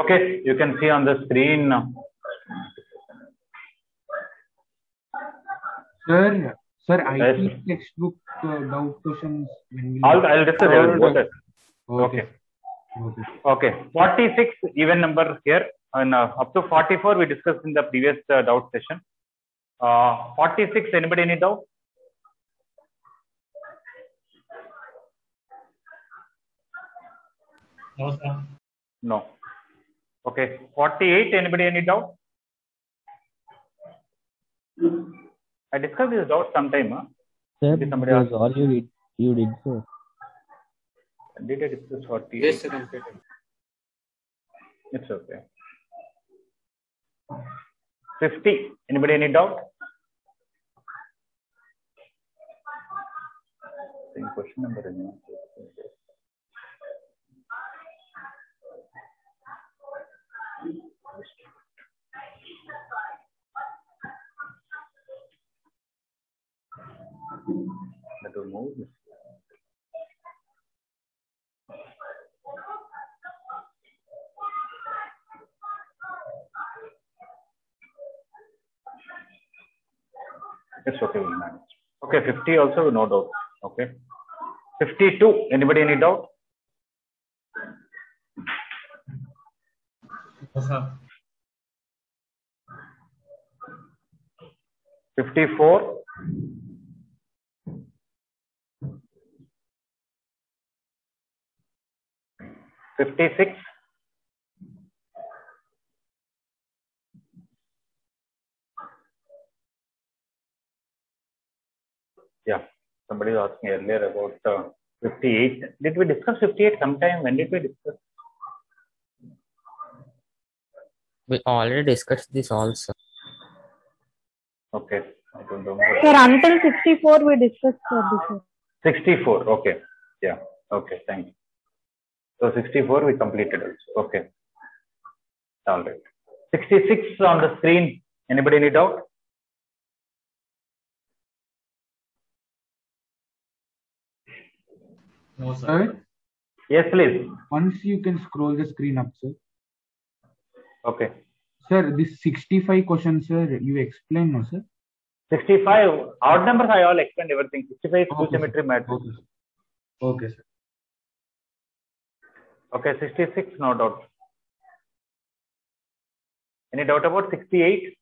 Okay, you can see on the screen. Sir, IT textbook doubt questions. I'll discuss both. Okay. Okay. 46 even number here, and up to 44 we discussed in the previous doubt session. 46. Anybody any doubt? No, sir. No. Okay. 48. Anybody any doubt? I discussed this doubt sometime. Sir, somebody asked. all you did, sir. Did I discuss 48? Yes, sir, completed. It's okay. 50. Anybody any doubt? Same question number. That will move. It's okay, we'll manage. Okay, 50 also, no doubt. Okay. 52. Anybody any doubt? No, sir. 54. 56. Yeah, somebody was asking earlier about 58. Did we discuss 58 sometime? When did we discuss? We already discussed this also. Okay, I don't remember. Sir, until 64 we discussed before. 64. Okay. Yeah. Okay. Thank you. So 64 we completed also. Okay. All right. 66 on the screen. Anybody any doubt? No, sir. Sir, Yes, please. once you can scroll the screen up, sir. Okay. Sir, this 65 question, sir, you explained, no, sir? 65. Odd numbers I all explained everything. 65 is two Okay, symmetry matrix. Okay, sir. Okay, sir. Okay. 66. No doubt. Any doubt about 68?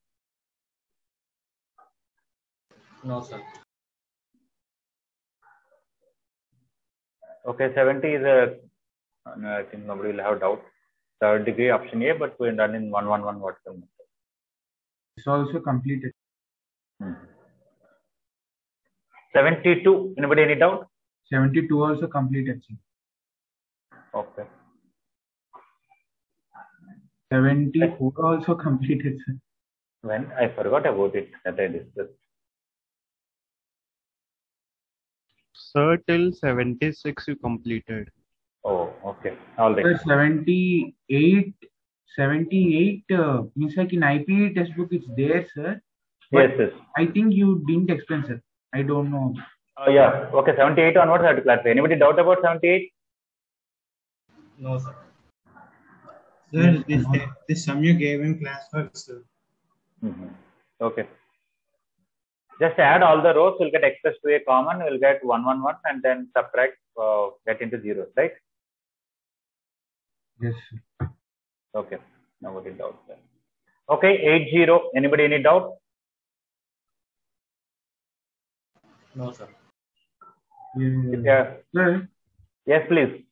No, sir. Okay. 70 is a. No, I think nobody will have doubt. Third degree option A, but we're done in 111 vertical method. It's also completed. 72. Anybody any doubt? 72 also completed, sir. Okay. 74 also completed, sir. When I forgot about it that I discussed. Sir, till 76 you completed. Oh, okay. All right. Sir, 78 means like in IP textbook it's there, sir. Yes, yes. I think you didn't explain, sir. I don't know. Oh, yeah. Okay. 78 onwards I have to clarify. Anybody doubt about 78? No, sir. Sir, this sum you gave in class work, sir. Okay. Just add all the rows, we'll get x plus 2a common, we'll get 111 and then subtract, get into zeros, right? Yes, sir. Okay. Nobody doubt that. Okay. 80. Anybody any doubt? No, sir. Yeah. Sir, Yes, please.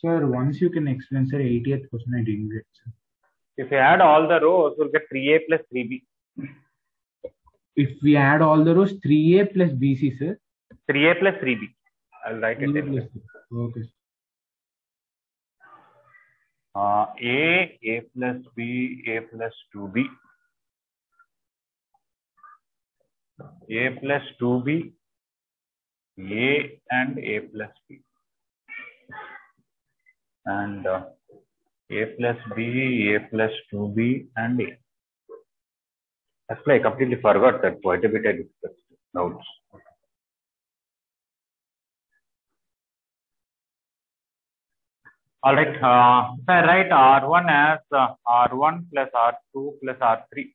sir, once you can explain, sir, 80th question I didn't get, sir. If you add all the rows, we'll get 3a plus 3b. If we add all the rows, 3a plus bc, sir. 3a plus 3b. I'll write it 3a anyway. plus, okay, sir. A plus b, a plus 2b. A plus 2b, a and a plus b. And a plus b, a plus 2b, and a. Actually, I completely forgot that quite a bit I discussed. Notes. All right. If I write R1 as R1 plus R2 plus R3,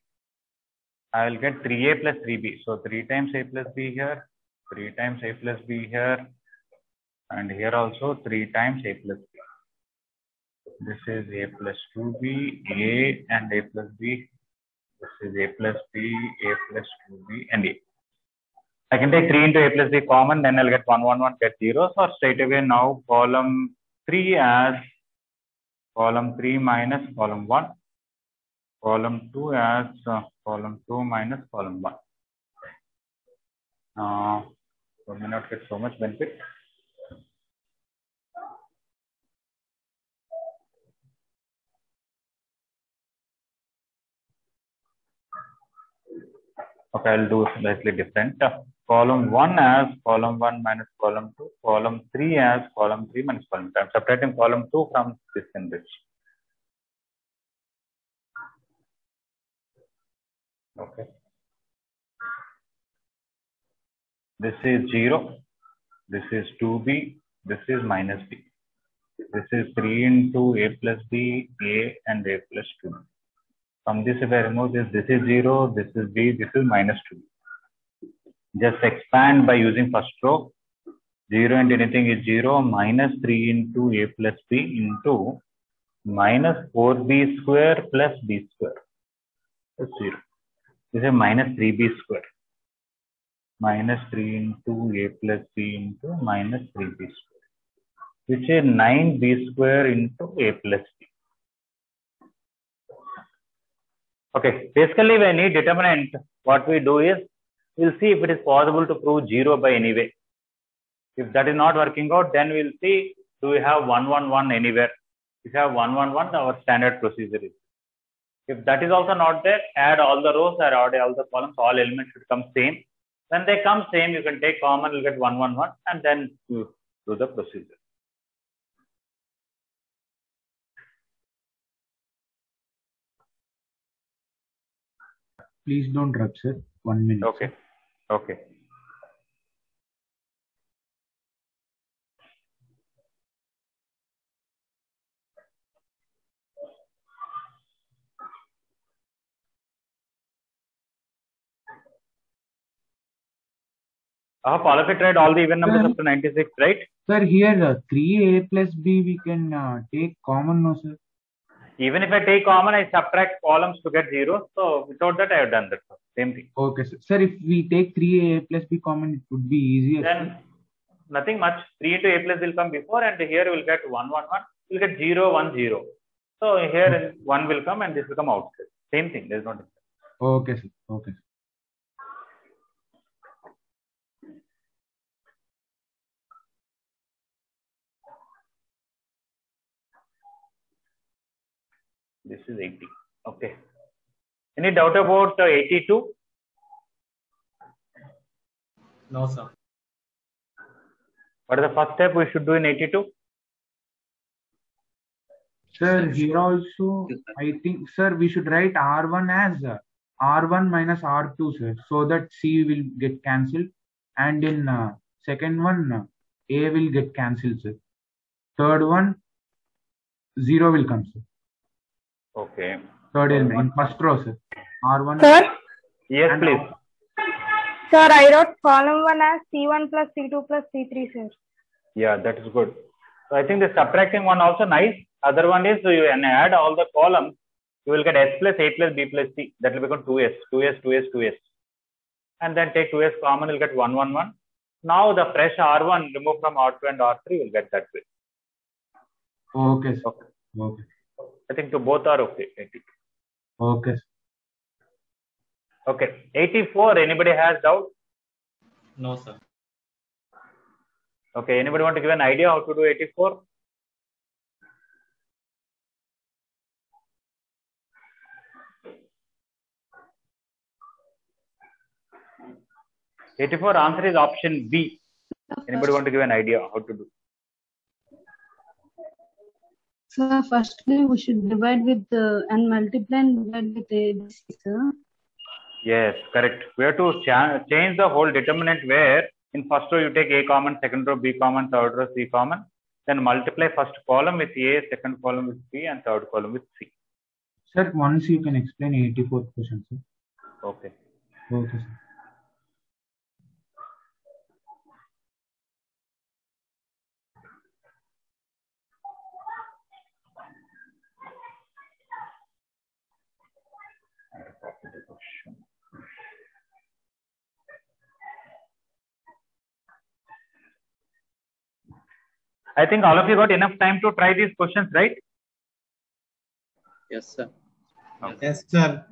I will get 3A plus 3B. So 3 times A plus B here, 3 times A plus B here, and here also 3 times A plus B. This is A plus 2B, A and A plus B. This is A plus B, A plus 2B, and A. I can take 3 into A plus B common, then I'll get 1, 1, 1, get 0. So straight away now column 3 as column 3 minus column 1. Column 2 as column 2 minus column 1. So may not get so much benefit. Okay, I'll do slightly different. Column 1 as column 1 minus column 2. Column 3 as column 3 minus column 2. I'm subtracting column 2 from this and this. Okay. This is 0. This is 2B. This is minus B. This is 3 into A plus B, A and A plus 2. From this, if I remove this, this is 0, this is B, this is minus 2. Just expand by using first row. 0 and anything is 0, minus 3 into A plus B into minus 4B square plus B square. That's 0. This is minus 3B square. Minus 3 into A plus B into minus 3B square. Which is 9B square into A plus B. Okay, basically when we need determinant, what we do is, we'll see if it is possible to prove 0 by any way. If that is not working out, then we'll see, do we have 1, 1, 1 anywhere? If you have 1, 1, 1, our standard procedure is. If that is also not there, add all the rows or add all the columns, all elements should come same. When they come same, you can take common, you'll get 1, 1, 1, and then you do the procedure. Please don't rub, sir. 1 minute. Okay. Okay. I hope all of it tried all the even numbers up to 96, right? Sir, here 3A plus B we can take common, no, sir? Even if I take common, I subtract columns to get 0. So without that, I have done that. Same thing. Okay, sir. Sir, if we take 3A plus B common, it would be easier. Then nothing much. 3 into A plus will come before, and here we'll get 1, 1, 1. We'll get 0, 1, 0. So here 1 will come, and this will come outside. Same thing. There's no difference. Okay, sir. Okay. This is 80. Okay. Any doubt about 82? No, sir. What is the first step we should do in 82? Sir, here also, I think, sir, we should write R1 as R1 minus R2, sir, so that C will get cancelled. And in second one, A will get cancelled, sir. Third one, 0 will come, sir. Okay. Third element, first row, sir. R1. Sir, Yes, please. sir, I wrote column 1 as C1 plus C2 plus C3, sir. Yeah, that is good. So I think the subtracting one also nice. Other one is, so you add all the columns, you will get S plus A plus B plus C. That will become 2S, 2S, 2S, 2S. And then take 2S common, you'll get 1, 1, 1. Now the fresh R1 remove from R2 and R3, you'll get that way. Okay, sir. Okay. Okay. I think both are okay. 82. Okay, sir. Okay. 84, anybody has doubt? No, sir. Okay, anybody want to give an idea how to do 84? Answer is option B. Anybody want to give an idea how to do? So firstly, we should divide with and multiply and divide with ABC, sir. Yes, correct. We have to change the whole determinant where in first row you take A common, second row B common, third row C common. then multiply first column with A, second column with B, and third column with C. Sir, once you can explain 84th question, sir. Okay. Okay, sir. I think all of you got enough time to try these questions, right? Yes, sir. Okay. Yes, sir.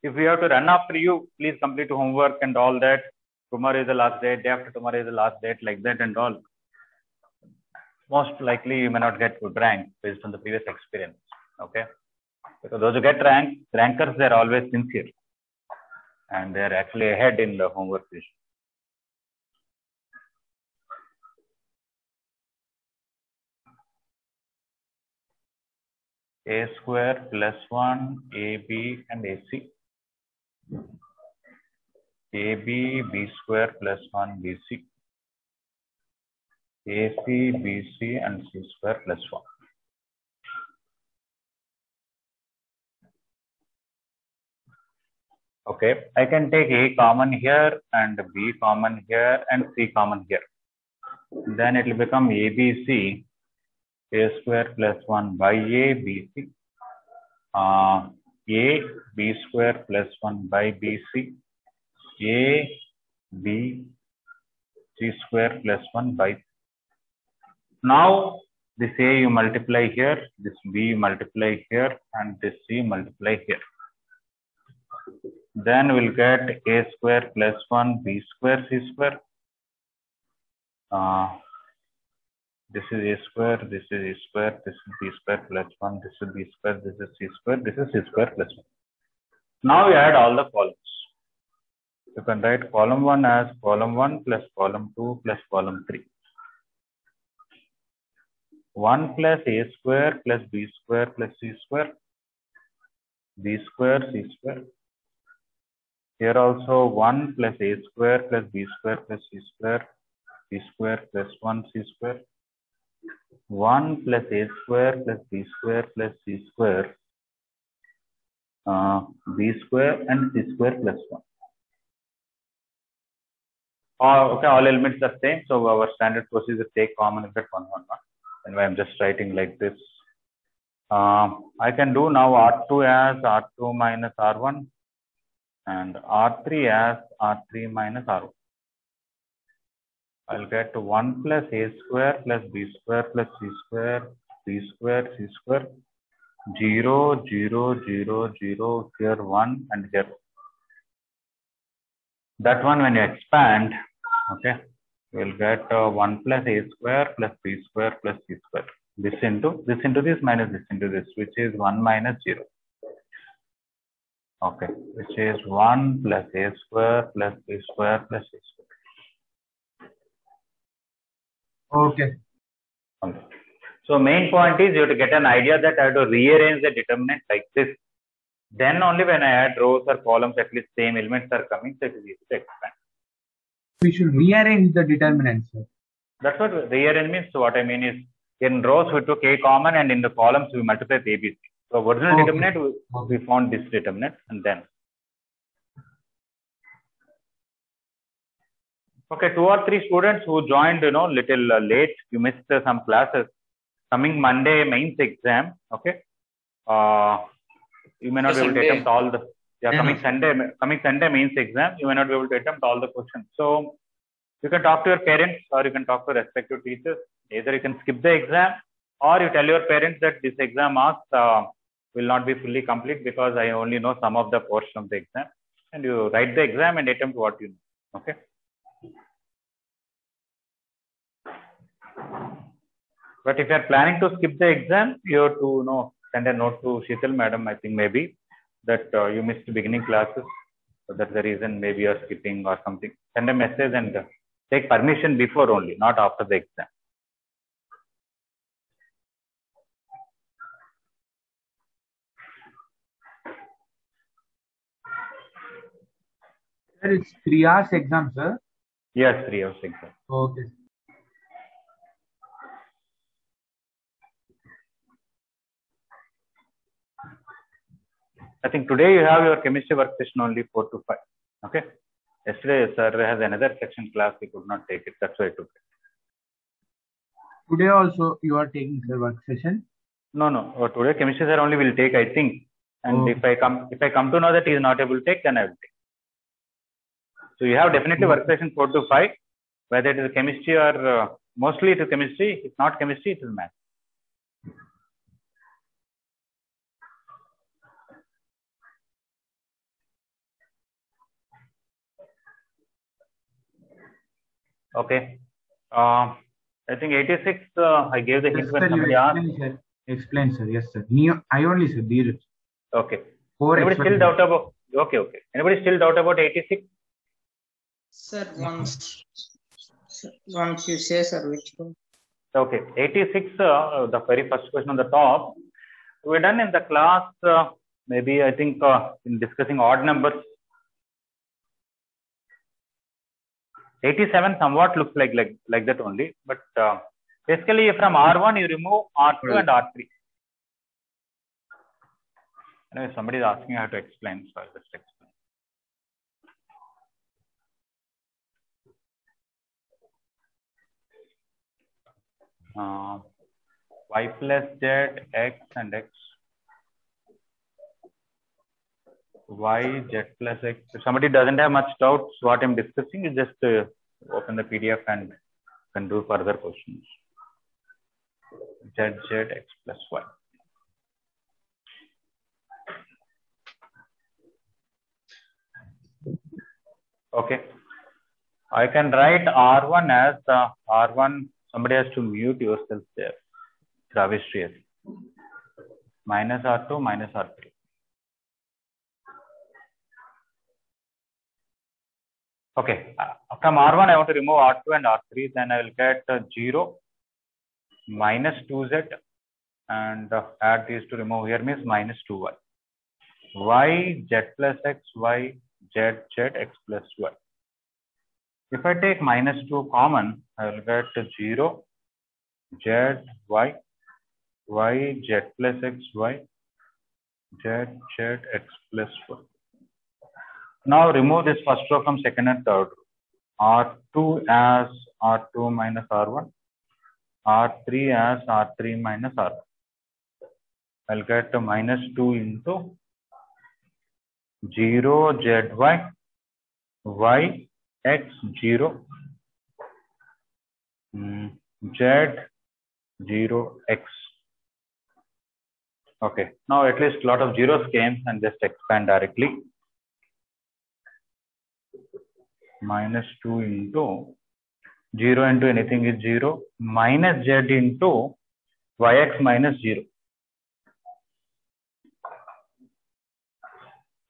If we have to run after you, please complete homework and all that. Tomorrow is the last date, day after tomorrow is the last date, like that and all. Most likely you may not get good rank based on the previous experience. Okay. Because those who get rankers, they're always sincere. And they're actually ahead in the homework issue. A square plus 1, AB and AC. AB, B square plus 1, BC. AC, BC and C square plus 1. Okay, I can take A common here and B common here and C common here. Then it will become ABC, A square plus 1 by A, BC. A, B square plus 1 by BC. A, B, C square plus 1 by. Now, this A you multiply here, this B you multiply here, and this C multiply here. Then we'll get A square plus 1, B square, C square. This is A square, this is A square, this is B square plus 1, this is B square, this is C square, this is C square plus 1. Now we add all the columns. You can write column 1 as column 1 plus column 2 plus column 3. 1 plus A square plus B square plus C square. B square, C square. Here also 1 plus A square plus B square plus C square. B square plus 1 C square. 1 plus A square plus B square plus C square. B square and C square plus 1. Okay, all elements are same. So our standard procedure take common and get 1, 1, 1. Anyway, I'm just writing like this. I can do now R2 as R2 minus R1 and R3 as R3 minus R1. I'll get 1 plus A square plus B square plus C square, B square, C square, 0, 0, 0, 0, here 1 and here. That one when you expand, okay, you'll get 1 plus A square plus B square plus C square. This into this minus this into this, which is 1 minus 0. Okay, which is 1 plus A square plus B square plus C square. Okay. Okay. So main point is you have to get an idea that I have to rearrange the determinant like this. Then only when I add rows or columns, at least same elements are coming, so it is easy to expand. We should rearrange the determinants, sir. That's what rearrange means. So what I mean is, in rows we took A common and in the columns we multiply with ABC. So original determinant, we found this determinant and then. Okay, 2 or 3 students who joined, little late, you missed some classes. Coming Monday mains exam, okay. You may not be able to attempt all the coming Sunday mains exam, you may not be able to attempt all the questions. So you can talk to your parents or you can talk to respective teachers. Either you can skip the exam or you tell your parents that this exam marks will not be fully complete because I only know some of the portion of the exam, and you write the exam and attempt what you know. Okay. But if you are planning to skip the exam, you have to send a note to Sheetal madam, I think maybe, that you missed beginning classes. So that's the reason maybe you are skipping or something. Send a message and take permission before only, not after the exam. Sir, it's 3 hours exam, sir. Yes, 3 of 6. Okay. I think today you have your chemistry work session only 4 to 5. Okay. Yesterday, sir has another section class. He could not take it. That's why I took it. Today also you are taking the work session? No. Today chemistry sir only will take, I think. And if I come to know that he is not able to take, then I will take. So you have definitely work session 4 to 5, whether it is chemistry or mostly it is chemistry. If not chemistry, it is math. Okay. I think 86. I gave the hint when somebody asked. Explain, sir. Yes, sir. I only said Dheeraj. Okay. Anybody still doubt about? Okay. Anybody still doubt about 86? Sir, once you say, sir, which one? Okay. 86. The very first question on the top. We're done in the class. Maybe I think in discussing odd numbers. 87 somewhat looks like that only, but basically from R1 you remove R2 and R3. Anyway, somebody is asking how to explain, so I'll just explain. Y plus Z, X and X. Y, Z plus X. If somebody doesn't have much doubts what I'm discussing, you just open the PDF and can do further questions. Z, X plus Y. Okay. I can write R1 as R1. Somebody has to mute yourself there. Travesty. Minus R2 minus R3. Okay, from R1 I want to remove R2 and R3, then I will get 0 minus 2Z and add these to remove here means minus 2Y. Y, Z plus X, Y, Z, X plus Y. If I take minus 2 common, I will get 0, Z, Y, Y, Z plus X, Y, Z, X plus Y. Now remove this first row from second and third row. R2 as R2 minus R1. R3 as R3 minus R1. I'll get minus 2 into 0 ZY, Y, X, 0, Z, 0, X. Okay, now at least a lot of zeros came and just expand directly. Minus 2 into 0 into anything is 0 minus Z into Yx minus 0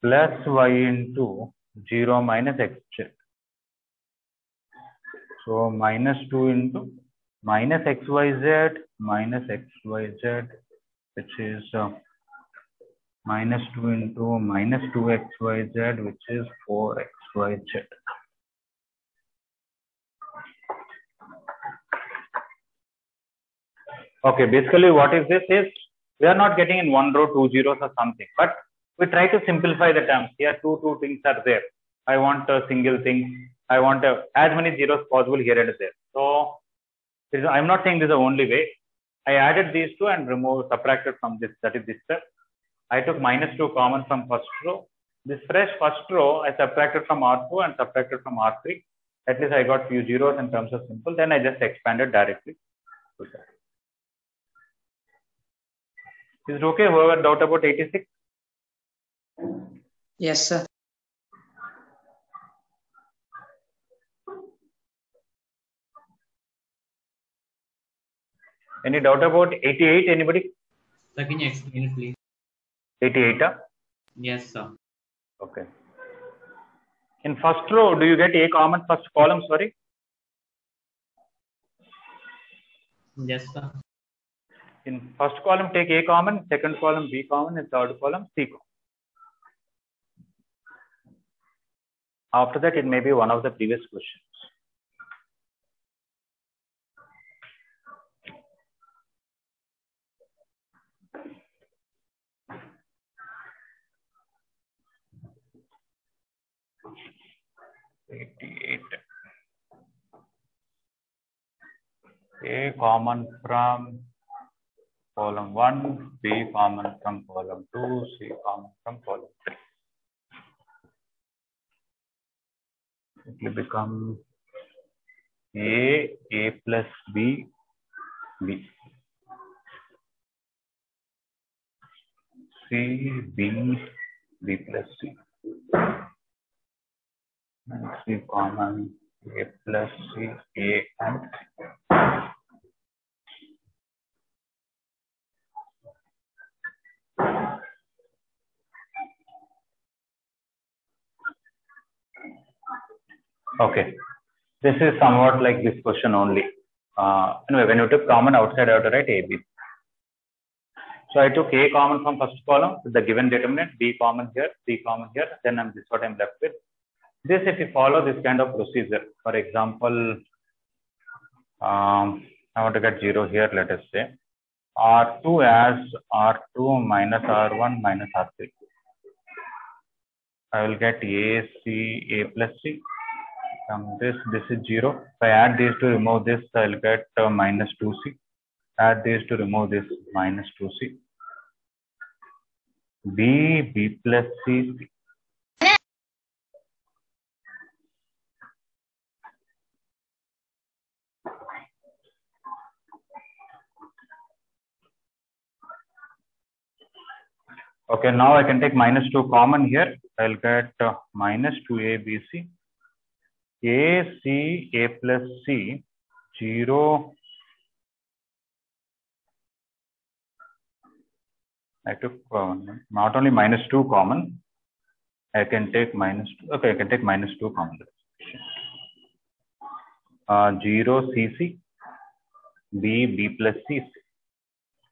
plus Y into 0 minus Xz. So minus 2 into minus XYZ minus XYZ, which is minus 2 into minus 2XYZ, which is 4XYZ. Okay, basically what is this is, we are not getting in one row 2 zeros or something, but we try to simplify the terms. Here two things are there. I want a single thing. I want as many zeros possible here and there. So I'm not saying this is the only way. I added these two and subtracted from this, that is this step. I took minus 2 common from first row. This fresh first row I subtracted from R2 and subtracted from R3. At least I got few zeros in terms of simple. Then I just expanded directly. Is it okay? Whoever doubt about 86? Yes, sir. Any doubt about 88? Anybody? Sir, can you explain it, please? 88? Yes, sir. Okay. In first row, do you get A common? First column, sorry. Yes, sir. In first column, take A common, second column B common, and third column C common. After that, it may be one of the previous questions. 88. A common from column 1, B common from column 2, C common from column 3. It will become A plus B, B. C, B plus C. And C common, A plus C, A and C. Okay, this is somewhat like this question only. Anyway, when you took common outside, I have to write A, B. So I took A common from first column with the given determinant, B common here, C common here, then this is what I'm left with. This, if you follow this kind of procedure, for example, I want to get 0 here, let us say, R2 as R2 minus R1 minus R3. I will get A, C, A plus C. From this is 0. If I add these to remove this, I will get minus 2C. Add these to remove this, minus 2C. B plus C, C. Okay, now I can take minus 2 common here. I'll get minus 2ABC. A, C, A plus C, 0. I took not only minus 2 common, I can take minus 2. Okay, I can take minus 2 common. 0, CC, B plus C.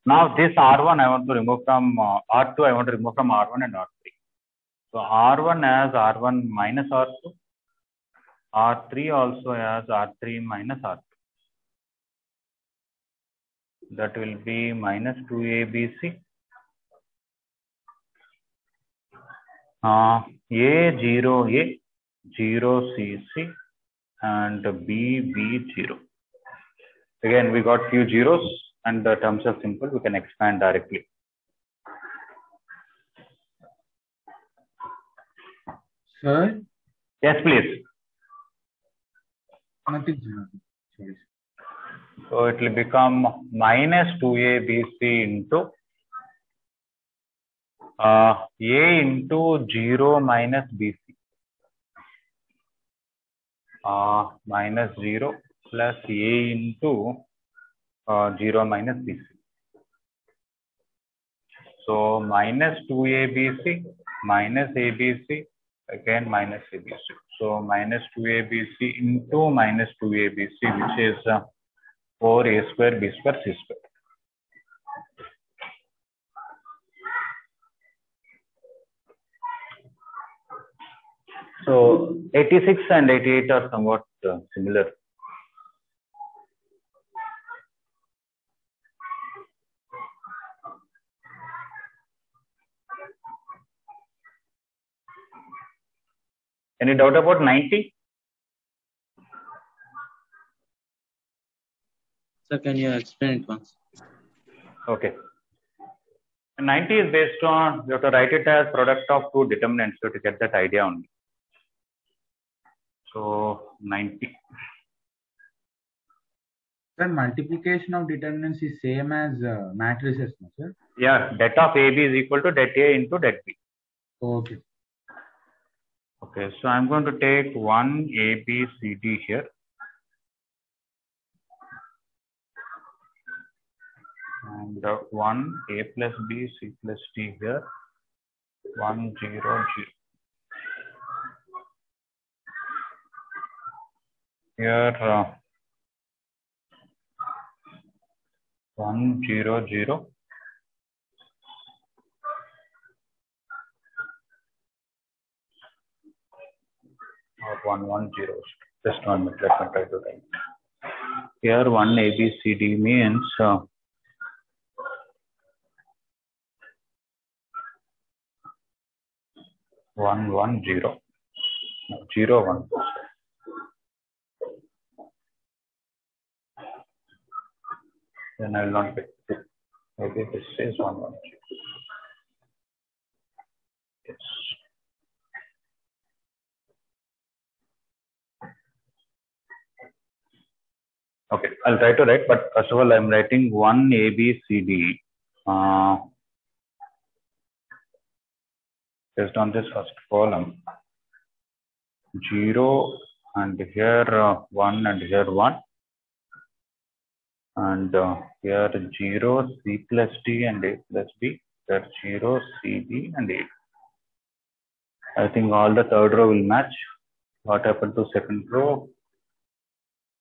Now this R1 I want to remove from R2, I want to remove from R1 and R3. So R1 as R1 minus R2. R3 also as R3 minus R2. That will be minus 2ABC. A, 0A, 0CC, and B, 0. Again, we got few zeros, and the terms are simple. We can expand directly. Sir? Yes, please. Nothing, sir. Sorry. So it will become minus 2ABC into A into 0 minus BC. Minus 0 plus A into 0 minus BC. So minus 2ABC minus ABC, again minus ABC. So minus 2ABC into minus 2ABC, which is 4A square B square C square. So 86 and 88 are somewhat similar. Any doubt about 90? Sir, can you explain it once? Okay. 90 is based on, you have to write it as product of two determinants to get that idea only. So 90. Sir, multiplication of determinants is same as matrices, no, sir? Yeah, det of AB is equal to det A into det B. Okay. Okay, so I'm going to take one A, B, C, D here. And one A plus B, C plus D here. 1, 0, 0. Here 1, 0, 0. Or 1, 1, 0. Just 1 minute. Let me try to write. Here 1 A, B, C, D means 1, 1, 0. 0, 1. Then I will not pick it. Maybe this is 1, 1, 6. Yes. Okay, I'll try to write, but first of all, I'm writing 1 A, B, C, D. Based on this first column, 0 and here 1 and here 1. And here 0, C plus D and A plus B. Here 0, C, B and A. I think all the third row will match. What happened to second row?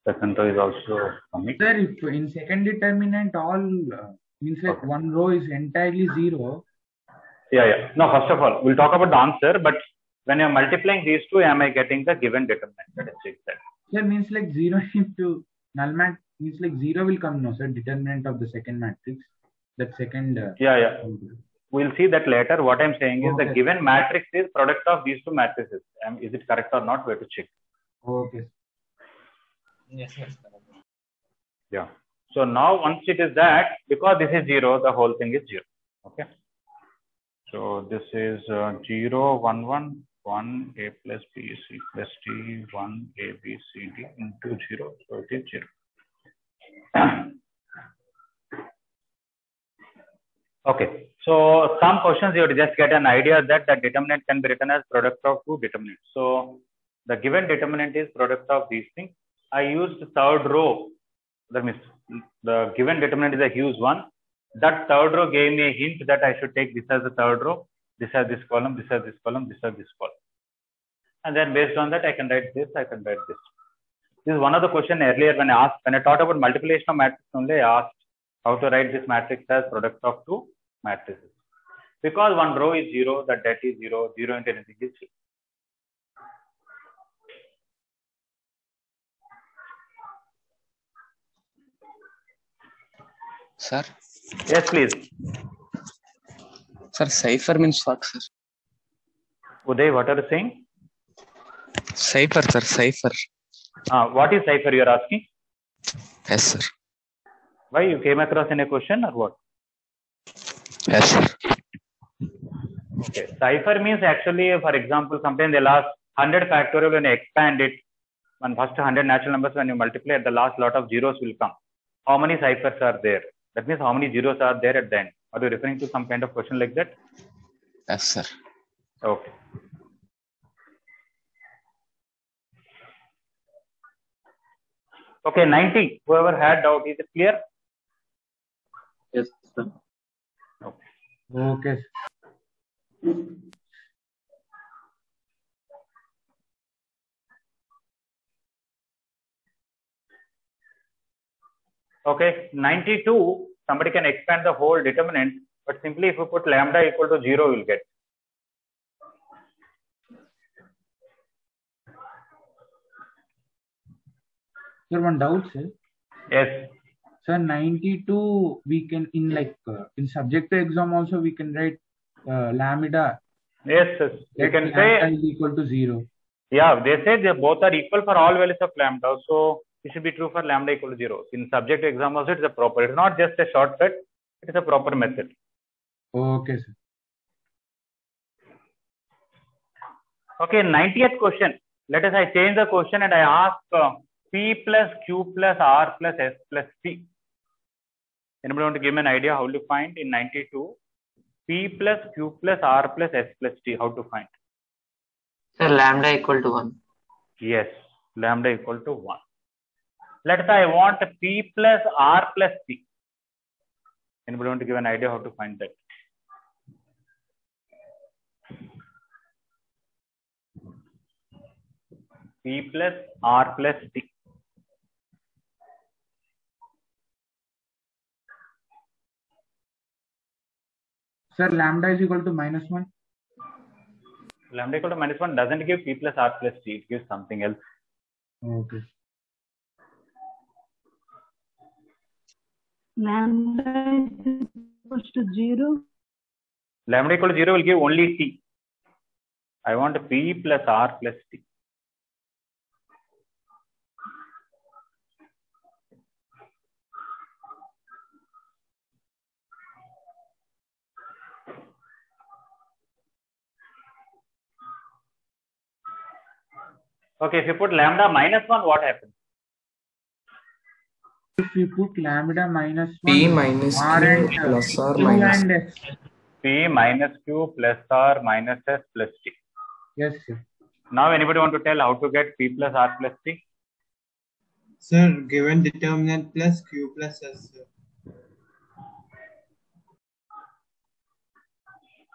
Second row is also coming. Sir, if in second determinant all means like one row is entirely 0. Yeah. No, first of all, we'll talk about the answer, but when you're multiplying these two, am I getting the given determinant? That is exact. Sir, means like 0 into null mat means like 0 will come, no, sir, determinant of the second matrix. That second. Yeah. We'll see that later. What I'm saying is the given matrix is product of these two matrices. Is it correct or not? We have to check. Okay. Yes. Yeah. So now once it is that, because this is 0, the whole thing is 0. Okay. So this is 0, 1, 1, 1 A plus B, C plus D, 1 A, B, C, D into 0. So it is 0. Okay. So some questions you have to just get an idea that the determinant can be written as product of two determinants. So the given determinant is product of these things. I used the third row. That means the given determinant is a huge one. That third row gave me a hint that I should take this as the third row, this as this column, this as this column, this as this column. And then based on that, I can write this, I can write this. This is one of the questions earlier when I taught about multiplication of matrices only, I asked how to write this matrix as product of two matrices. Because one row is 0, that is 0, 0 into anything is 0. Sir? Yes, please. Sir, cipher means what, sir? Uday, what are you saying? Cipher, sir, cipher. What is cipher you are asking? Yes, sir. Why you came across in a question or what? Yes, sir. Okay. Cipher means actually, for example, sometimes they'll ask 100 factorial when you expand it. When first 100 natural numbers, when you multiply, at the last lot of zeros will come. How many ciphers are there? That means how many zeros are there at the end? Are you referring to some kind of question like that? Yes, sir. Okay. Okay, 90. Whoever had doubt, is it clear? Yes, sir. Okay. Okay, 92, somebody can expand the whole determinant, but simply if you put lambda equal to 0, you will get. Sir, one doubt, sir. Yes. Sir, 92, we can, in subjective exam also, we can write lambda. Yes, you can say lambda is equal to 0. Yeah, they say they both are equal for all values of lambda. So it should be true for lambda equal to 0. In subjective exam also, it is a proper. It's not just a shortcut. It is a proper method. Okay, sir. Okay, 90th question. Let us I change the question and I ask P plus Q plus R plus S plus T. Anybody want to give me an idea how to find in 92? P plus Q plus R plus S plus T. How to find? Sir, lambda equal to 1. Yes, lambda equal to 1. Let's say I want P plus R plus T. Anybody want to give an idea how to find that? P plus R plus T. Sir, lambda is equal to -1. Lambda equal to -1 doesn't give P plus R plus T. It gives something else. Okay. Lambda is equal to 0. Lambda equal to 0 will give only T. I want P plus R plus T. Okay, if you put lambda minus 1, what happens? If we put lambda minus 1, P minus R Q and plus R Q minus and S. P minus Q plus R minus S plus T. Yes, sir. Now, anybody want to tell how to get P plus R plus T? Sir, given determinant plus Q plus S. Sir.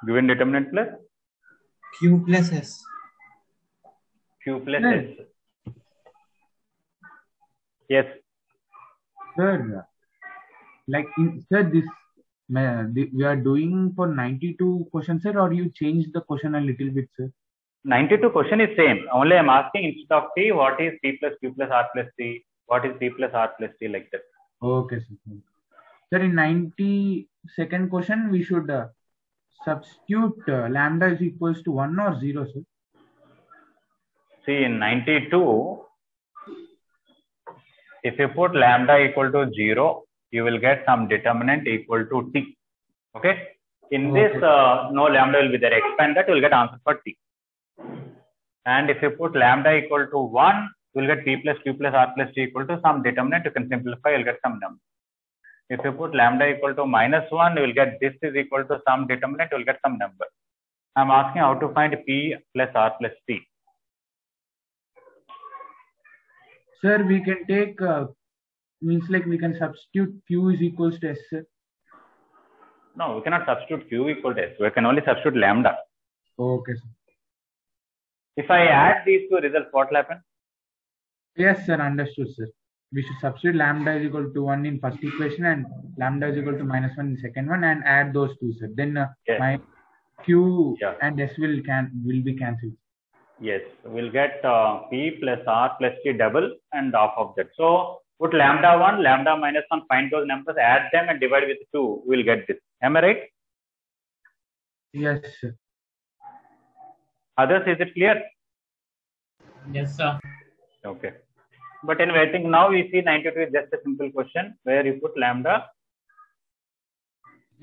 Given determinant plus Q plus S. Q plus Yes. S. Yes. Sir, like sir, we are doing for 92 questions, sir, or you changed the question a little bit, sir? 92 question is same. Only I'm asking instead of P, what is P plus Q plus R plus T? What is P plus R plus T, like that? Okay, sir. Sir, in 92nd question, we should substitute lambda is equals to 1 or 0, sir? See, in 92, if you put lambda equal to 0, you will get some determinant equal to T. Okay? In this, no lambda will be there. Expand that, you will get answer for T. And if you put lambda equal to 1, you will get P plus Q plus R plus T equal to some determinant. You can simplify, you will get some number. If you put lambda equal to minus 1, you will get this is equal to some determinant, you will get some number. I'm asking how to find P plus R plus T. Sir, we can take, means like we can substitute Q is equals to S, sir. No, we cannot substitute Q equal to S. We can only substitute lambda. Okay, sir. If I add these two results, what will happen? Yes, sir, understood, sir. We should substitute lambda is equal to 1 in first equation and lambda is equal to minus 1 in second one and add those two, sir. Then my Q and S will be cancelled. Yes, we'll get P plus R plus T double and half of that. So put lambda 1, lambda minus 1, find those numbers, add them and divide with 2. We'll get this. Am I right? Yes, sir. Others, is it clear? Yes, sir. Okay. But anyway, I think now we see 92 is just a simple question where you put lambda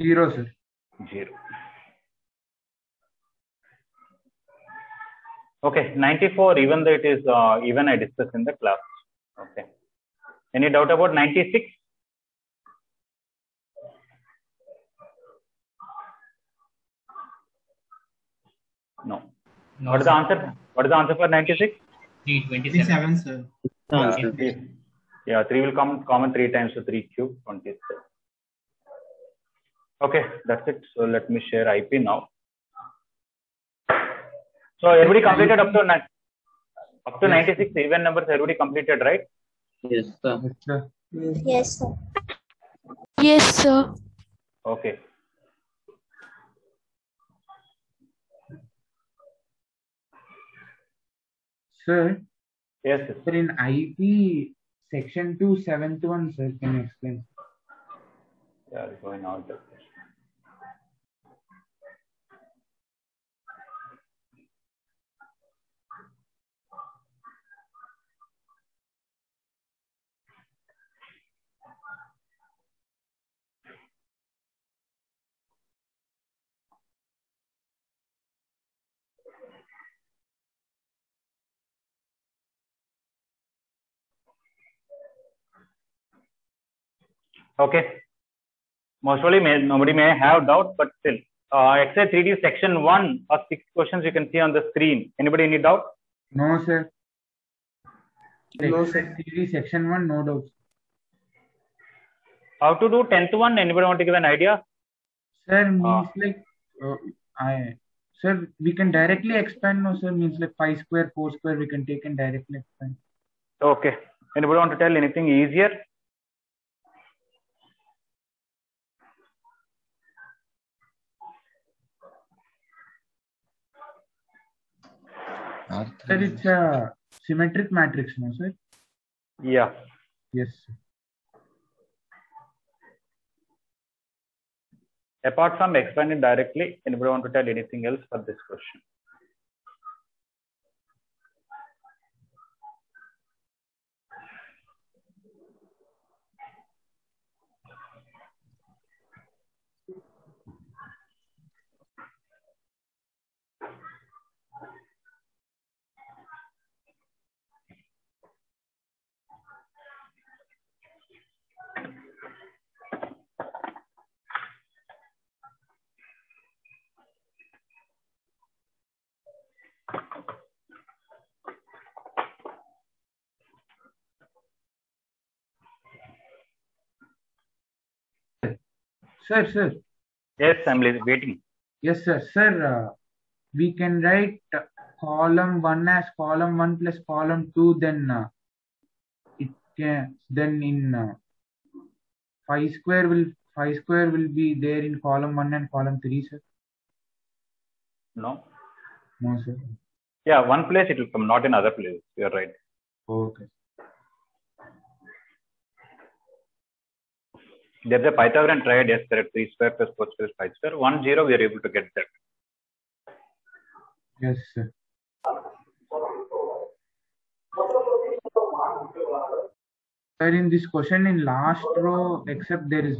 0, sir. 0. Okay, 94, even though it is even I discussed in the class. Okay. Any doubt about 96? No. What is the answer? What is the answer for 96? 27, sir. Yeah, 3 will come common 3 times, so 3 cube, 27. Okay, that's it. So let me share IP now. So everybody completed up to 96 even numbers. Everybody completed, right? Yes, sir. Yes, sir. Yes, sir. Okay. Sir. Yes, sir. Sir, in IP section 2, 7th one, sir, can you explain? Yeah, going out there. Okay. Mostly nobody may have doubt, but still. Exercise 3D section 1 of 6 questions you can see on the screen. Anybody any doubt? No, sir. No, sir. 3D section 1, no doubt. How to do 10th one? Anybody want to give an idea? Sir, means like, sir, we can directly expand, no, sir, means like 5 square, 4 square, we can take and directly expand. Okay. Anybody want to tell anything easier? Sir, it's a symmetric matrix, no, sir? Yeah. Yes, sir. Apart from expanding directly, anybody want to tell anything else for this question? Sir. Yes, I'm waiting. Yes, sir. Sir, we can write column 1 as column 1 plus column 2, then it can, then in 5 square will be there in column 1 and column 3, sir. No, sir. Yeah, one place it will come, not in other places. You're right. Okay. There's a Pythagorean triad, yes, correct. 3 square plus 4 square is 5 square. 1, 0, we are able to get that. Yes, sir. Sir, in this question, in last row, except there is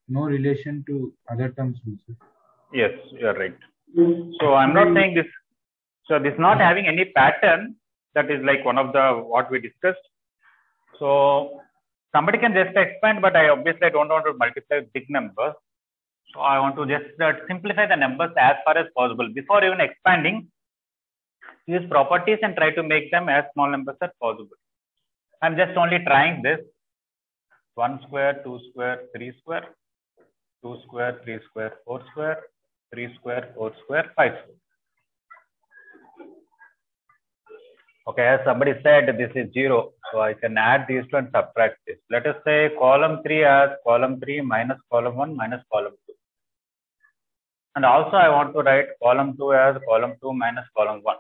no relation to other terms. Sir. Yes, you're right. So I'm not saying this. So this not having any pattern. That is like one of the what we discussed. So somebody can just expand, but I obviously don't want to multiply with big numbers. So I want to just simplify the numbers as far as possible. Before even expanding, use properties and try to make them as small numbers as possible. I'm just only trying this. 1 square, 2 square, 3 square, 2 square, 3 square, 4 square, 3 square, 4 square, 5 square. Okay, as somebody said, this is 0. So I can add these two and subtract this. Let us say column 3 as column 3 minus column 1 minus column 2. And also I want to write column 2 as column 2 minus column 1.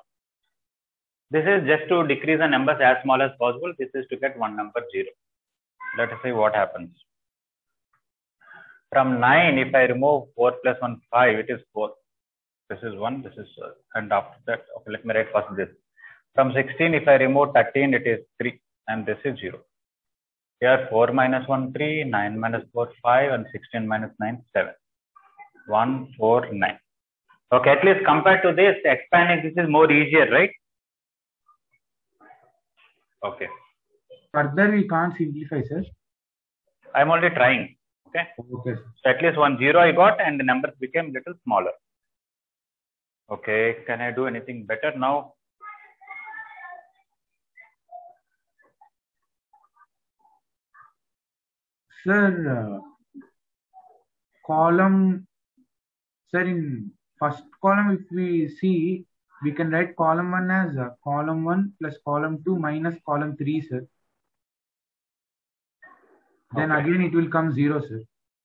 This is just to decrease the numbers as small as possible. This is to get one number 0. Let us see what happens. From 9, if I remove 4 plus 1, 5, it is 4. This is 1, this is, and after that, okay, let me write first this. From 16, if I remove 13, it is 3, and this is 0. Here, 4 minus 1, 3, 9 minus 4, 5, and 16 minus 9, 7. 1, 4, 9. Okay, at least compared to this, expanding this is more easier, right? Okay. Further, we can't simplify, sir. I'm only trying. Okay. Okay. So at least 1 0 I got, and the numbers became little smaller. Okay. Can I do anything better now? Sir, in first column, if we see, we can write column 1 as column 1 plus column 2 minus column 3, sir. Then again it will come 0, sir.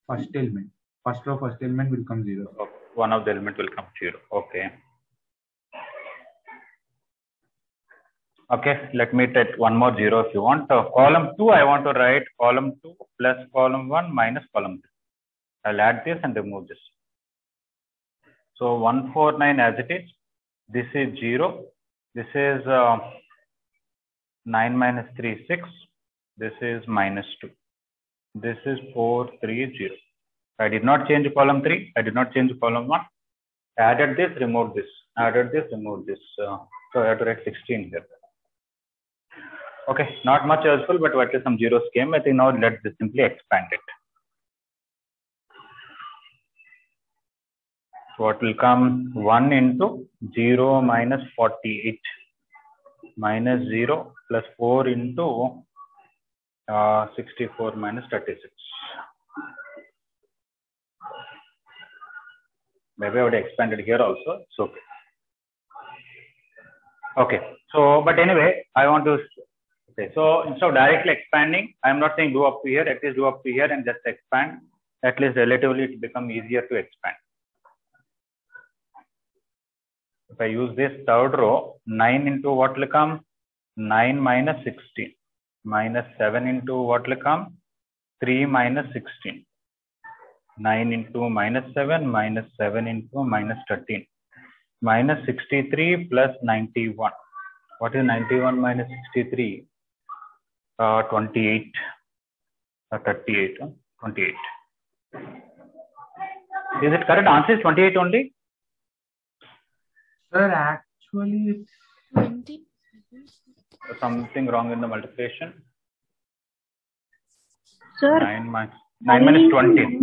First element. First row, first element will come 0. Okay. One of the element will come 0. Okay. Okay, let me take one more 0 if you want. Column 2, I want to write column 2 plus column 1 minus column 3. I'll add this and remove this. So 149 as it is. This is 0. This is 9 minus 3, 6. This is minus 2. This is 4, 3, 0. I did not change column 3. I did not change column 1. Added this, removed this. Added this, removed this. So I have to write 16 here. Okay, not much useful, but at least some zeros came. I think now let's simply expand it. So what will come? 1 into 0 minus 48 minus 0 plus 4 into 64 minus 36. Maybe I would have expanded here also. It's okay. Okay. So, but anyway, I want to. Okay. So instead of directly expanding, I am not saying do up to here. At least do up to here and just expand. At least relatively, it become easier to expand. If I use this third row, 9 into what will come? 9 minus 16 minus 7 into what will come? 3 minus 16. 9 into minus 7 minus 7 into minus 13 minus 63 plus 91. What is 91 minus 63? 28. 38. 28. Is it correct? Answer is 28 only? Sir, actually it's 20. Something wrong in the multiplication. Sir, 9 minus 20.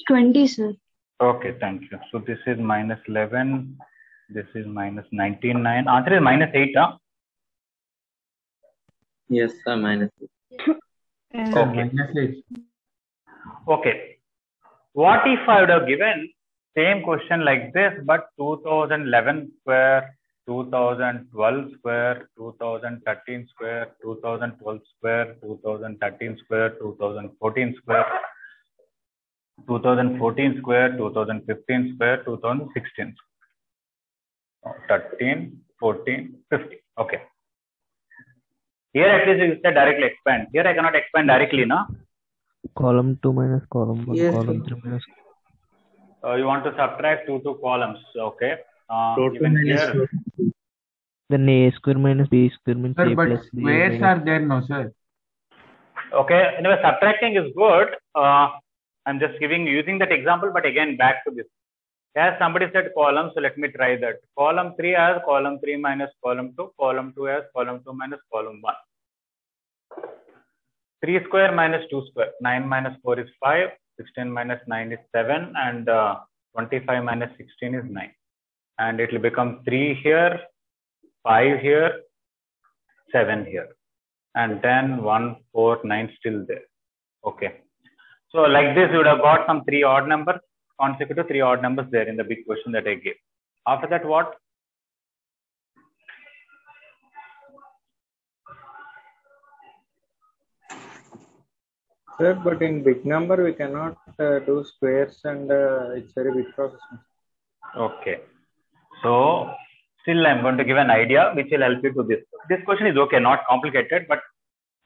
20, sir. Okay, thank you. So this is minus 11. This is minus 19. 9. Answer is minus 8. Huh? Yes, sir, minus 8. Okay. minus 8. Okay. What if I would have given same question like this, but 2011 square, 2012 square, 2013 square, 2012 square, 2013 square, 2014 square, 2014 square, 2015 square, 2016 square. 13, 14, 15. Okay. Here at least you said directly expand. Here I cannot expand directly, no? Column 2 minus column 1, Yes, column sir. 3 minus. You want to subtract two columns. Okay. Total Even minus here, total. Then a square minus b square means Sir, a but plus b squares minus. are there, no, sir. okay. Anyway, subtracting is good. I'm just using that example, but again, back to this. As somebody said column, so let me try that. Column 3 has column 3 minus column 2, column 2 has column 2 minus column 1. 3 square minus 2 square, 9 minus 4 is 5, 16 minus 9 is 7, and 25 minus 16 is 9. And it will become 3 here, 5 here, 7 here. And then 1, 4, 9 still there. Okay. So like this, you would have got some 3 odd numbers, consecutive 3 odd numbers there in the big question that I gave. After that, what? Sir, but in big number we cannot do squares, and it's very big process. Okay. So still I'm going to give an idea which will help you to this. This question is okay, not complicated, but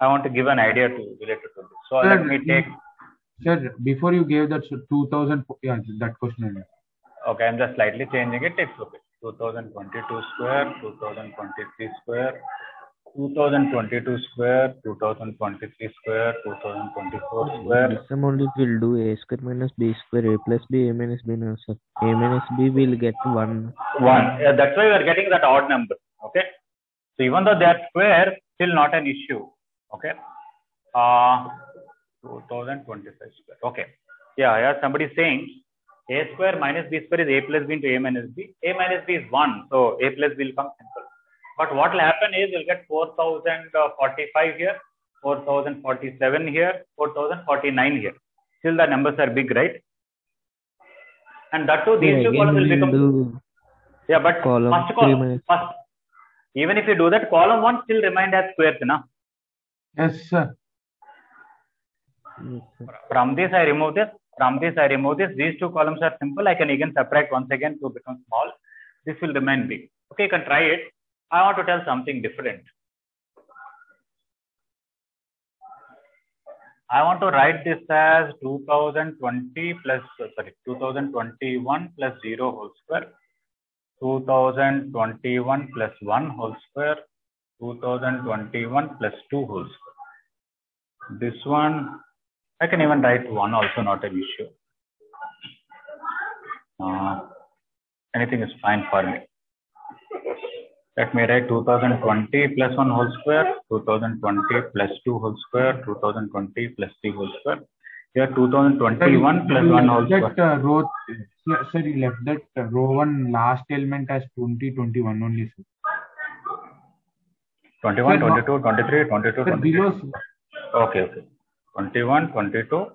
I want to give an idea to related to this. So Sir, let me take. Sir, before you gave that 2000, yeah, that question only. Okay, I'm just slightly changing it. It's okay. 2022 square, 2023 square, 2022 square, 2023 square, 2024 square. This time only we'll do a square minus b square, a plus b, a minus b now, sir. A minus b will get 1. 1. Yeah, that's why we are getting that odd number. Okay. So even though they are square, still not an issue. Okay. 2025 square. Okay. Yeah, yeah. Somebody is saying a square minus b square is a plus b into a minus b. A minus b is 1. So a plus b will come simple. But what will happen is you'll get 4045 here, 4047 here, 4049 here. Still the numbers are big, right? And that too, these two columns will become. Yeah, but column first column, minus. first, even if you do that, column 1 still remained as squares, na? Yes, sir. Yes, sir. From this I remove this. From this I remove this. These two columns are simple. I can again subtract once again to become small. This will remain big. Okay, you can try it. I want to tell something different. I want to write this as 2020 plus, 2021 plus 0 whole square, 2021 plus 1 whole square, 2021 plus 2 whole square. This one, I can even write 1 also, not an issue. Anything is fine for me. Let me write 2020 plus 1 whole square, 2020 plus 2 whole square, 2020 plus 3 whole square. Here 2021 plus 1 whole square. That row, sir, you left that row 1 last element as 2021 only, sir. 21, Sir, 22, 23, 22, Sir, 23. below, sir. Okay, okay. 21, 22.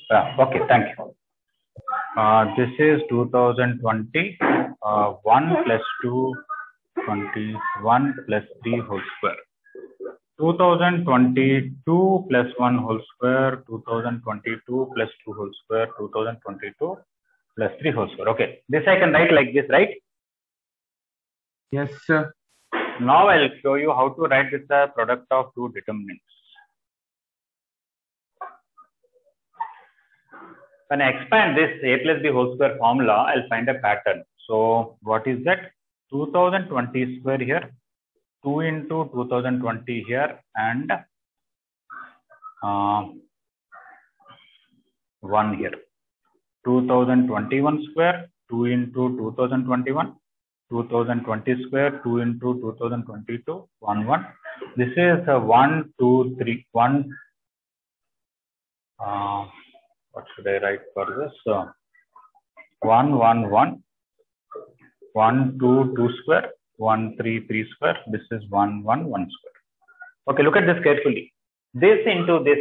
Yeah, okay, thank you. This is 2020, 1 plus 2, 21 plus 3 whole square. 2022 plus 1 whole square, 2022 plus 2 whole square, 2022 plus 3 whole square. Okay, this I can write like this, right? Yes, sir. Now I'll show you how to write this as product of two determinants. When I expand this a plus b whole square formula, I'll find a pattern. So what is that? 2020 square here, 2 into 2020 here, and 1 here. 2021 square, 2 into 2021, 2020 square, 2 into 2022, 1, 1. This is 1, 2, 3, 1. What should I write for this? 1, 1, 1, 1, 2, 2 square, 1, 3, 3 square. This is 1, 1, 1 square. Okay, look at this carefully. This into this.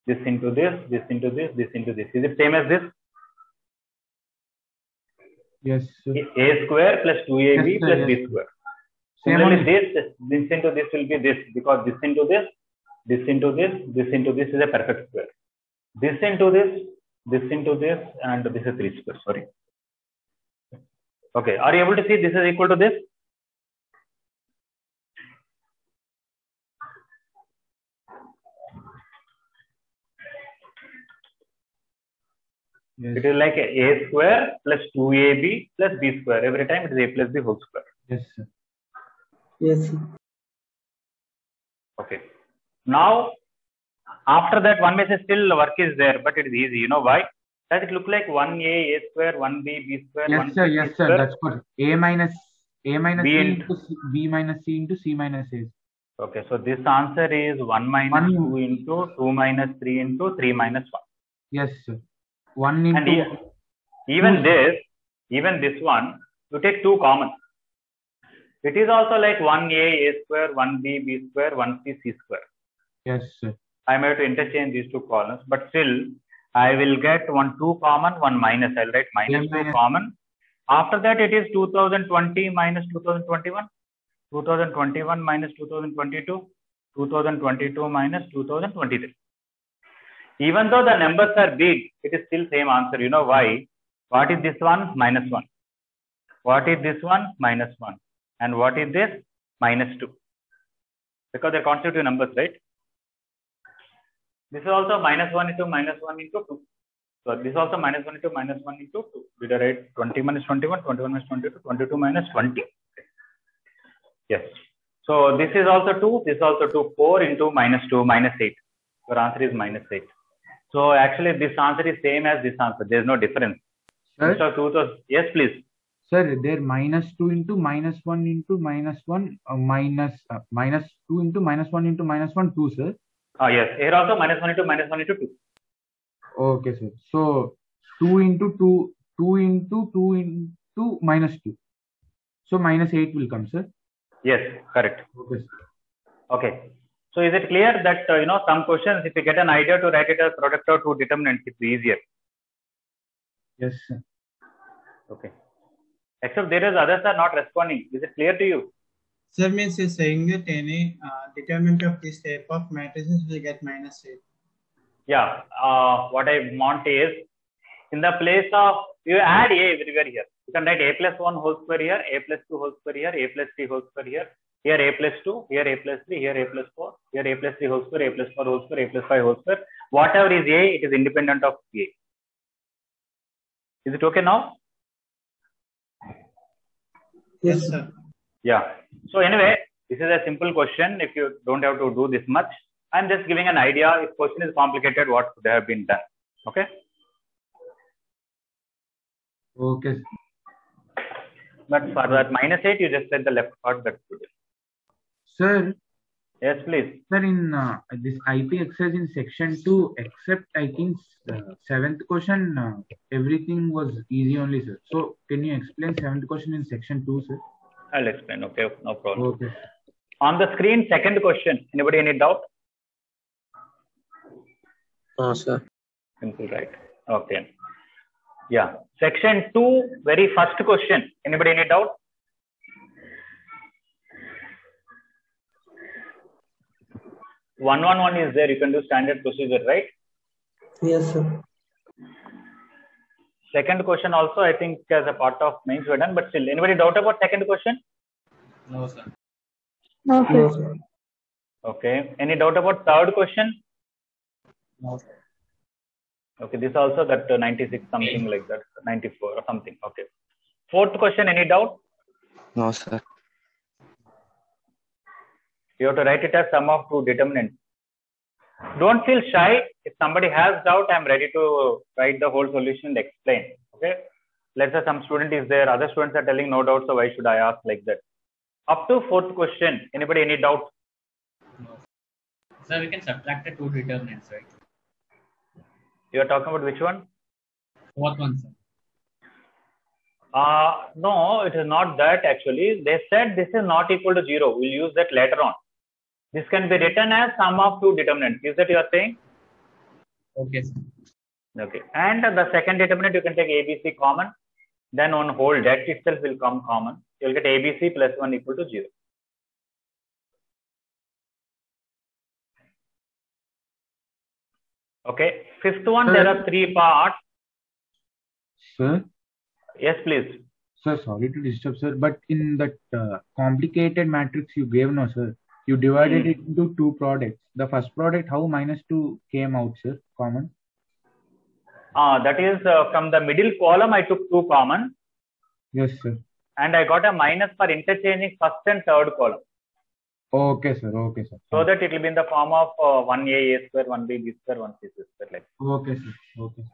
this into this, this into this, this into this. Is it same as this? Yes, sir. A square plus 2ab Yes, sir, plus yes, b sir. square. Same Similarly, only. this into this will be this, because this into this, this into this, this into this is a perfect square. This into this into this, and this is 3 square. Sorry. Okay, are you able to see this is equal to this? Yes. It is like a square plus 2ab plus b square. Every time it is a plus b whole square. Yes, sir. Yes, sir. Okay. Now, after that, one may say still work is there, but it is easy. You know why? Does it look like 1a square, 1b b square, Yes, 1c sir. c Yes, sir. square? That's good. A minus B C into- into B minus C into C minus A. Okay, so this answer is 1 minus 1 2 into 2 minus 3 into 3 minus 1. Yes, sir. 1 And into even this one, you take 2 common. It is also like 1a square, 1b b square, 1c c square. yes, sir. I may have to interchange these 2 columns, but still I will get 2 common, 1 minus. I'll write minus 2 common. After that, it is 2020 minus 2021, 2021 minus 2022, 2022 minus 2023. Even though the numbers are big, it is still same answer. You know why? What is this one? Minus 1. What is this one? Minus 1. And what is this? Minus 2. Because they're constitutive numbers, right? This is also minus 1 into minus 1 into 2. So this is also minus 1 into minus 1 into 2. Did I write 20 minus 21, 21 minus 22, 22 minus 20? Yes. So this is also 2, this is also 2. 4 into minus 2, minus 8. Your answer is minus 8. So actually this answer is same as this answer. There is no difference. Sir? Instead of 2, so yes, please. Sir, there minus 2 into minus 1 into minus 1 minus 2 into minus 1 into minus 1 2, sir. Yes. Here also minus 1 into minus 1 into 2. Okay, sir. So 2 into 2, 2 into 2 into minus 2. So minus 8 will come, sir. Yes, correct. Okay, sir. Okay. So is it clear that some questions, if you get an idea to write it as product of 2 determinants, it's easier. Yes, sir. Okay. Except there is others are not responding. Is it clear to you? Sir, means you're saying that any determinant of this type of matrices will get minus 8. Yeah. What I want is, in the place of, you add a everywhere here. You can write a plus 1 whole square here, a plus 2 whole square here, a plus 3 whole square here a plus 2, here a plus 3, here a plus 4, here a plus 3 whole square, a plus 4 whole square, a plus 5 whole square. Whatever is a, it is independent of a. Is it okay now? Yes, sir. Yeah. So anyway, this is a simple question. If you don't have to do this much, I'm just giving an idea. If question is complicated, what could have been done? Okay. Okay. But for that minus 8, you just said the left part. That's good. Sir. Yes, please. Sir, in this IP exercise in section 2, except I think 7th question, everything was easy only, sir. So can you explain 7th question in section 2, sir? I'll explain. Okay, no problem. Okay. On the screen, second question. Anybody any doubt? No, sir. Simple, right? Okay. Yeah. Section 2, very first question. Anybody any doubt? One is there. You can do standard procedure, right? Yes, sir. Second question also, I think, as a part of mains were done, but still, anybody doubt about second question? No, sir. No, No, sir. sir. Okay. Any doubt about third question? No, sir. Okay. This also that 96 something like that, 94 or something. Okay. Fourth question, any doubt? No, sir. You have to write it as sum of 2 determinants. Don't feel shy. If somebody has doubt, I'm ready to write the whole solution and explain. Okay. Let's say some student is there, other students are telling no doubt, so why should I ask like that? Up to fourth question, anybody any doubt? No. Sir, we can subtract the 2 determinants, right? You are talking about which one? Fourth one, sir. No, it is not that actually. They said this is not equal to 0. We'll use that later on. This can be written as sum of 2 determinants. Is that you are saying? Okay, sir. Okay. And the second determinant, you can take ABC common. Then on whole that itself will come common. You will get ABC plus 1 equal to 0. Okay. Fifth one, Sir. there are 3 parts. Sir? Yes, please. Sir, sorry to disturb, sir, but in that complicated matrix you gave, no, sir, you divided it into 2 products. The first product, how -2 came out, sir, common? That is from the middle column, I took 2 common. Yes, sir. And I got a minus for interchanging first and third column. Okay, sir. Okay, sir. So that it will be in the form of 1a square, 1b square, 1c square. Like. Okay, sir. Okay.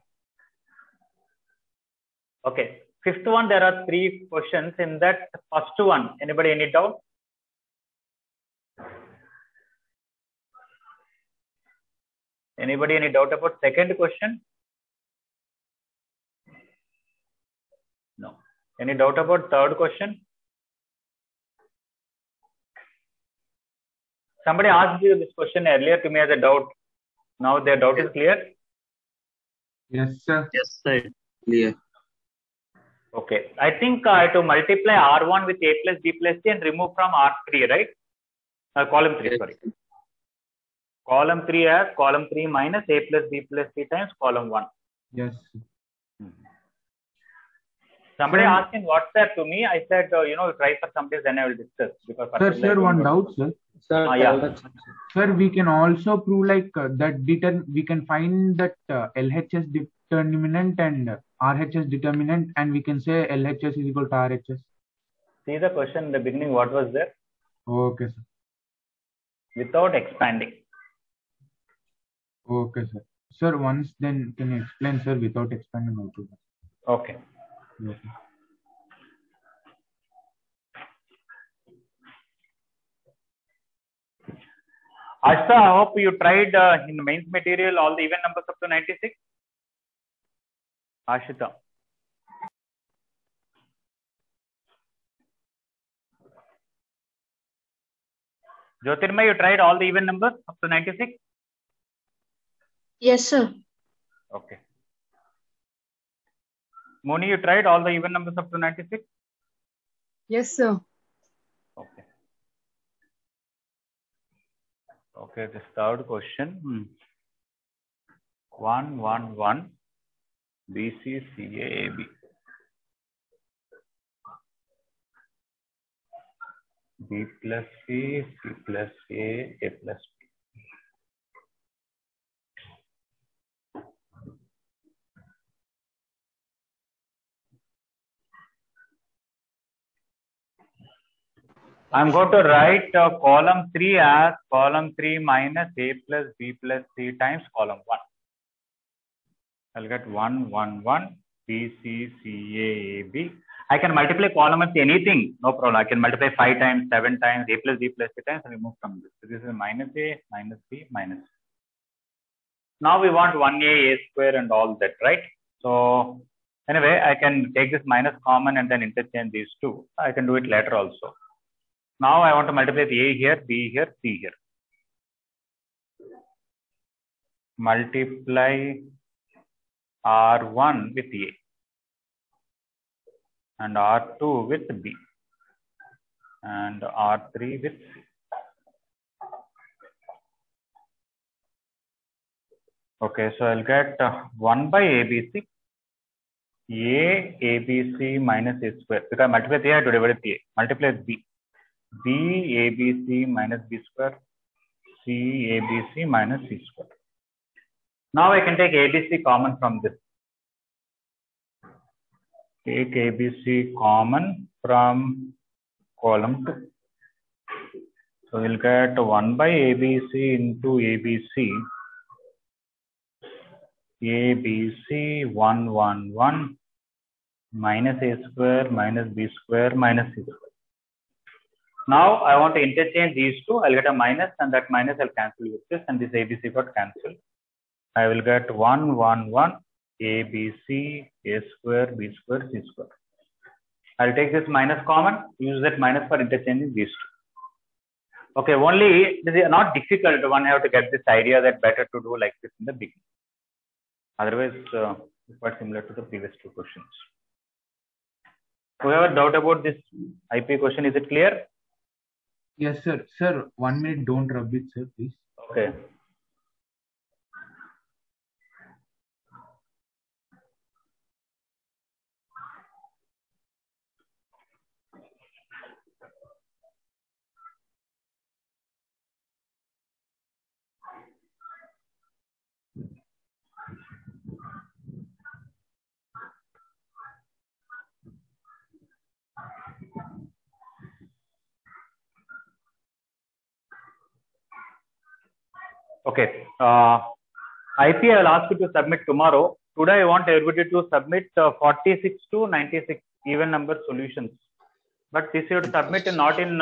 Okay. Fifth one, there are 3 questions. In that first one, anybody any doubt? Anybody any doubt about second question? No. Any doubt about third question? Somebody asked you this question earlier to me as a doubt. Now their doubt is clear? Yes, sir. Yes, sir. Clear. Okay. I think I have to multiply R1 with A plus B plus C and remove from R3, right? Column 3, sorry. Column 3 has column 3 minus A plus B plus C times column 1. Yes. Somebody asked in WhatsApp to me. I said, try for some days, then I will discuss. Because Sir, one doubt, sir. Sir, yeah. Sir, we can also prove like that we can find that LHS determinant and RHS determinant, and we can say LHS is equal to RHS. See the question in the beginning, what was there? Okay, sir. Without expanding. Okay, sir. Sir, once then can you explain, sir, without expanding also? Okay. Okay. Ashta, I hope you tried in the mains material all the even numbers up to 96. Ashita. Jyotirmay, you tried all the even numbers up to 96? Yes, sir. Okay. Moni, you tried all the even numbers up to 96? Yes, sir. Okay. Okay, this third question. 1, 1, 1, BC, CA, AB. B plus C, C plus A plus B. I'm going to write column 3 as column 3 minus A plus B plus C times column 1. I'll get 1, 1, 1, B, C, C, A, B. I can multiply column with anything, no problem. I can multiply 5 times, 7 times, A plus B plus C times and remove from this. So this is minus A, minus B, minus C. Now we want 1A, A square and all that, right? So anyway, I can take this minus common and then interchange these two. I can do it later also. Now I want to multiply A here, B here, C here. Multiply R1 with A and R2 with B and R3 with C. Okay, so I'll get 1 by ABC, A, ABC minus A square. Because I multiply A, I have to divide with A. Multiply with B. B, ABC minus B square, C, ABC minus C square. Now I can take ABC common from this. Take ABC common from column 2. So we'll get 1 by ABC into ABC. ABC 1, 1, 1 minus A square minus B square minus C square. Now I want to interchange these two. I'll get a minus and that minus I'll cancel with this and this ABC got cancelled. I will get 1, 1, 1 ABC A square B square C square. I'll take this minus common, use that minus for interchanging these two. Okay, only this is not difficult. One have to get this idea that better to do like this in the beginning. Otherwise, quite similar to the previous two questions. Whoever doubt about this IP question, is it clear? Yes, sir. Sir, 1 minute. Don't rub it, sir, please. Okay. Okay. IP I will ask you to submit tomorrow. Today I want everybody to submit 46 to 96 even number solutions. But this you have to submit not in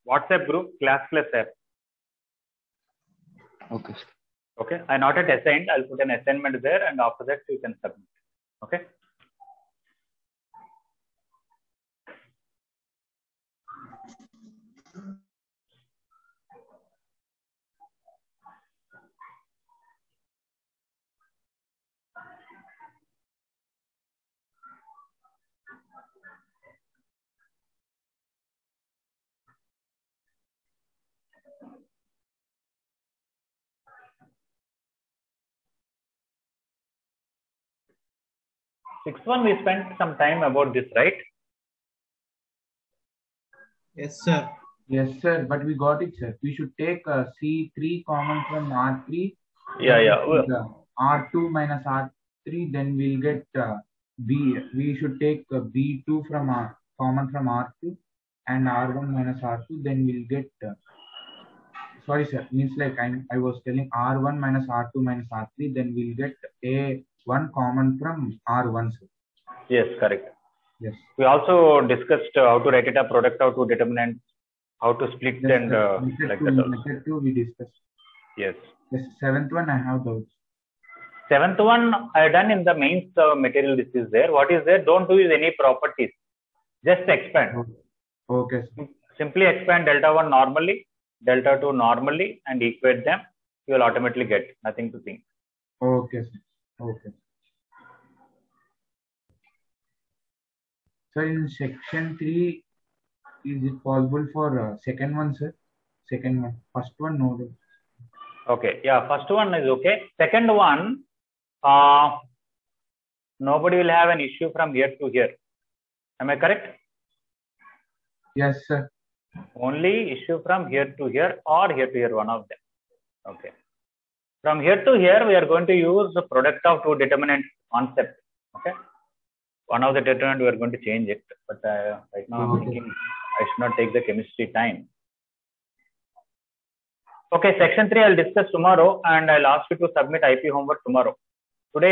WhatsApp group, class app. Okay. Okay. I not at assigned. I'll put an assignment there, and after that you can submit. Okay. Sixth one, we spent some time about this, right? Yes, sir. Yes, sir. But we got it, sir. We should take C3 common from R3. Yeah. R2 minus R3. Then we'll get B. We should take B2 from common from R2 and R1 minus R2. Then we'll get. Sorry, sir. Means like I was telling R1 minus R2 minus R3. Then we'll get A1 common from R1, sir. Yes, correct. Yes. We also discussed how to write it a product out to determinant, how to split Yes, and method that also. Method 2 we discussed. Yes. Yes. Seventh one I have those. Seventh one I done in the mains material. This is there. What is there? Don't use any properties. Just expand. Okay, sir. Simply expand delta 1 normally, delta 2 normally, and equate them. You will automatically get nothing to think. Okay, sir. Okay. So in section 3, is it possible for second one, sir? Second one. First one, no. Okay. Yeah, first one is okay. Second one, nobody will have an issue from here to here. Am I correct? Yes, sir. Only issue from here to here or here to here, one of them. Okay. From here to here, we are going to use the product of two determinant concept. Okay. One of the determinant we are going to change it, but right now I'm thinking I should not take the chemistry time. Okay, section 3 I'll discuss tomorrow, and I'll ask you to submit IP homework tomorrow. Today